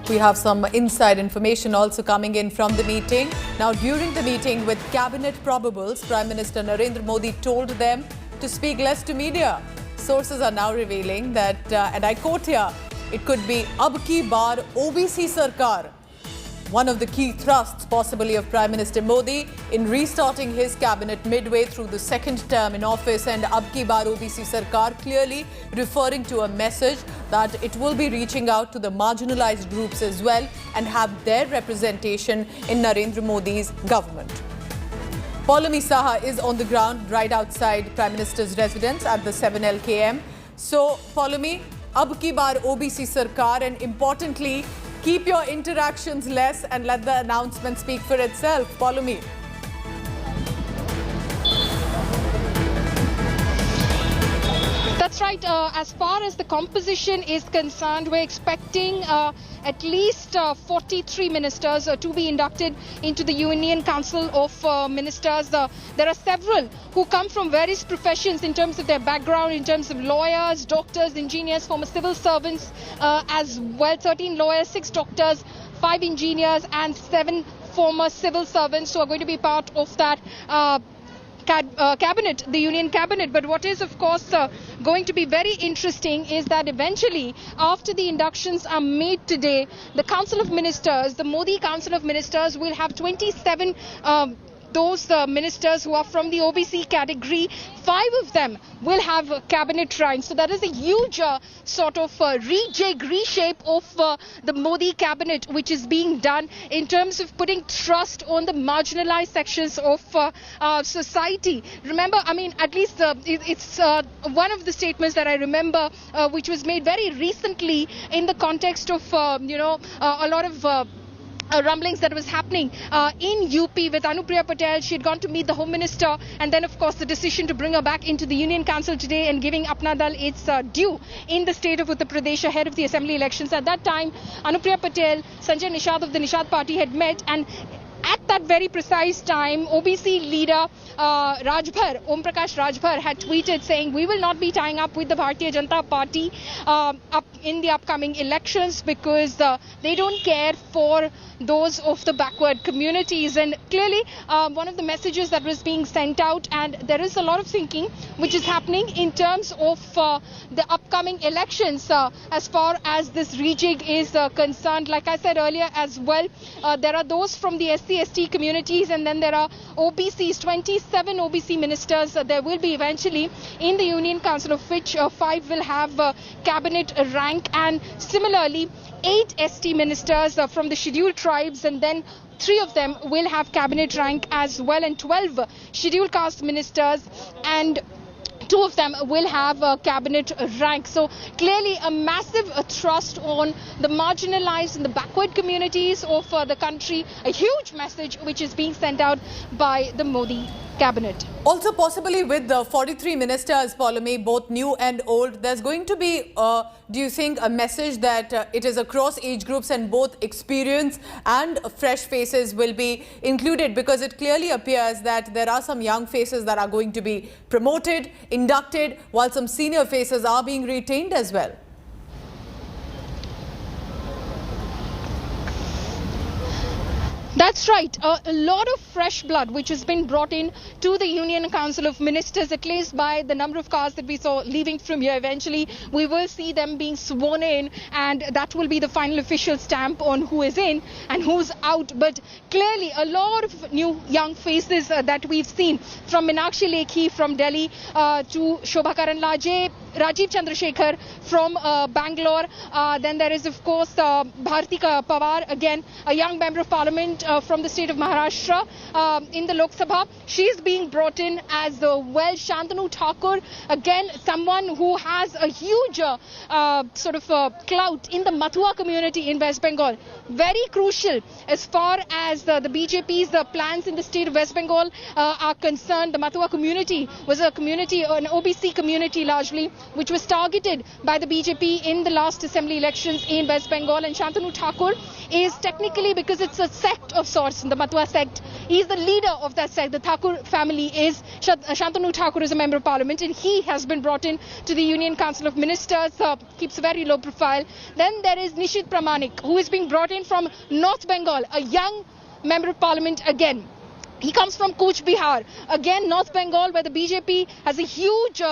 We have some inside information also coming in from the meeting. Now, during the meeting with Cabinet Probables, Prime Minister Narendra Modi told them to speak less to media. Sources are now revealing that, and I quote here, it could be Ab Ki Baar OBC Sarkar. One of the key thrusts possibly of Prime Minister Modi in restarting his cabinet midway through the second term in office, and Ab Ki Baar OBC Sarkar clearly referring to a message that it will be reaching out to the marginalized groups as well and have their representation in Narendra Modi's government. Paulami Saha is on the ground right outside Prime Minister's residence at the 7LKM. So, Paulami, Ab Ki Baar OBC Sarkar, and importantly, keep your interactions less and let the announcement speak for itself. Follow me. That's right. As far as the composition is concerned, we're expecting at least 43 ministers to be inducted into the Union Council of Ministers. There are several who come from various professions in terms of their background, in terms of lawyers, doctors, engineers, former civil servants as well. 13 lawyers, 6 doctors, 5 engineers and 7 former civil servants who are going to be part of that cabinet, the Union Cabinet. But what is, of course, going to be very interesting is that eventually, after the inductions are made today, the Council of Ministers, the Modi Council of Ministers, will have 27 those ministers who are from the OBC category. 5 of them will have cabinet ranks. So that is a huge sort of rejig, reshape of the Modi cabinet, which is being done in terms of putting trust on the marginalized sections of society. Remember, I mean, at least it's one of the statements that I remember, which was made very recently in the context of, a lot of rumblings that was happening in UP with Anupriya Patel. She had gone to meet the Home Minister, and then of course the decision to bring her back into the Union Council today and giving Apna Dal its due in the state of Uttar Pradesh ahead of the assembly elections. At that time, Anupriya Patel, Sanjay Nishad of the Nishad party had met, and at that very precise time, OBC leader Rajbhar, Om Prakash Rajbhar, had tweeted saying, we will not be tying up with the Bharatiya Janata Party up in the upcoming elections because they don't care for those of the backward communities. And clearly, one of the messages that was being sent out, and there is a lot of thinking which is happening in terms of the upcoming elections as far as this rejig is concerned. Like I said earlier as well, there are those from the SC/ST communities, and then there are OBCs, 27 OBC ministers. There will be eventually in the Union Council, of which 5 will have cabinet rank, and similarly 8 ST ministers from the scheduled tribes, and then 3 of them will have cabinet rank as well, and 12 scheduled caste ministers, and 2 of them will have cabinet rank. So clearly a massive thrust on the marginalized and the backward communities of the country. A huge message which is being sent out by the Modi cabinet. Also possibly with the 43 ministers, Paulami, both new and old, there's going to be, do you think, a message that it is across age groups and both experience and fresh faces will be included? Because it clearly appears that there are some young faces that are going to be promoted, inducted, while some senior faces are being retained as well. That's right. A lot of fresh blood which has been brought in to the Union Council of Ministers, at least by the number of cars that we saw leaving from here. Eventually, we will see them being sworn in, and that will be the final official stamp on who is in and who's out. But clearly, a lot of new young faces that we've seen, from Meenakshi Lekhi from Delhi to Shobha Karanlaje, Rajiv Chandrasekhar from Bangalore. Then there is, of course, Bharti Pawar, again, a young member of parliament from the state of Maharashtra in the Lok Sabha. She's being brought in as well. Shantanu Thakur, again, someone who has a huge sort of clout in the Mathua community in West Bengal. Very crucial as far as the BJP's plans in the state of West Bengal are concerned. The Mathua community was a community, an OBC community largely, which was targeted by the BJP in the last assembly elections in West Bengal. And Shantanu Thakur is technically, because it's a sect of sorts, the Matua sect, he is the leader of that sect. The Thakur family is, Shantanu Thakur is a member of parliament, and he has been brought in to the Union Council of Ministers, keeps a very low profile. Then there is Nishit Pramanik, who is being brought in from North Bengal, a young member of parliament again. He comes from Cooch Behar, again North Bengal, where the BJP has a huge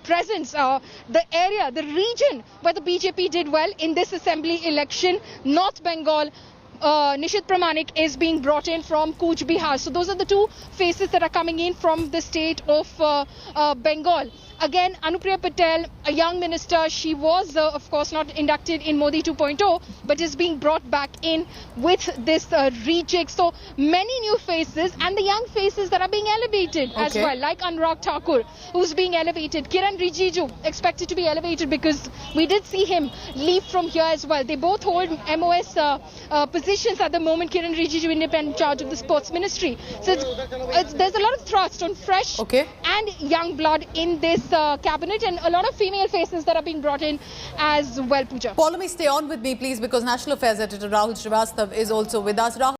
presence. The area, the region where the BJP did well in this assembly election, North Bengal. Nishit Pramanik is being brought in from Cooch Behar. So those are the two faces that are coming in from the state of Bengal. Again, Anupriya Patel, a young minister, she was of course not inducted in Modi 2.0, but is being brought back in with this rejig. So many new faces, and the young faces that are being elevated as well, like Anurag Thakur, who's being elevated. Kiran Rijiju expected to be elevated because we did see him leave from here as well. They both hold MOS positions at the moment. Kiran Rijiju, independent charge of the sports ministry. So there's a lot of thrust on fresh and young blood in this cabinet, and a lot of female faces that are being brought in as well, Pooja. Paulami, stay on with me please, because National Affairs Editor Rahul Srivastav is also with us. Rahul,